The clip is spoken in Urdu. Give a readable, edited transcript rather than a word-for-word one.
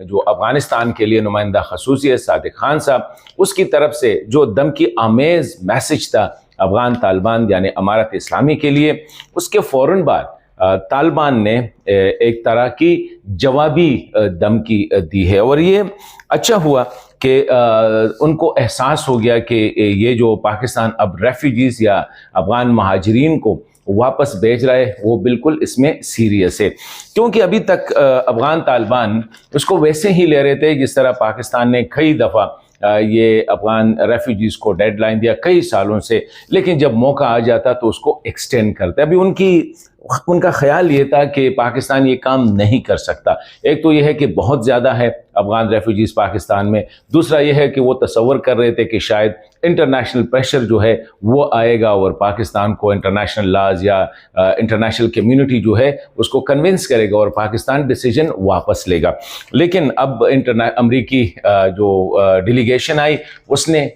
جو افغانستان کے لیے نمائندہ خصوصی ہے صادق خان صاحب، اس کی طرف سے جو دھمکی آمیز میسج تھا افغان طالبان یعنی امارت اسلامی کے لیے، اس کے فوراً بعد طالبان نے ایک طرح کی جوابی دھمکی دی ہے، اور یہ اچھا ہوا کہ ان کو احساس ہو گیا کہ یہ جو پاکستان اب ریفیوجیز یا افغان مہاجرین کو واپس بھیج رہا ہے وہ بالکل اس میں سیریس ہے، کیونکہ ابھی تک افغان طالبان اس کو ویسے ہی لے رہے تھے جس طرح پاکستان نے کئی دفعہ یہ افغان ریفیوجیز کو ڈیڈ لائن دیا کئی سالوں سے، لیکن جب موقع آ جاتا تو اس کو ایکسٹینڈ کرتے۔ ابھی ان کا خیال یہ تھا کہ پاکستان یہ کام نہیں کر سکتا۔ ایک تو یہ ہے کہ بہت زیادہ ہے افغان ریفیوجیز پاکستان میں، دوسرا یہ ہے کہ وہ تصور کر رہے تھے کہ شاید انٹرنیشنل پریشر جو ہے وہ آئے گا اور پاکستان کو انٹرنیشنل لاز یا انٹرنیشنل کمیونٹی جو ہے اس کو کنونس کرے گا اور پاکستان ڈیسیجن واپس لے گا۔ لیکن اب امریکی جو ڈیلیگیشن آئی اس نے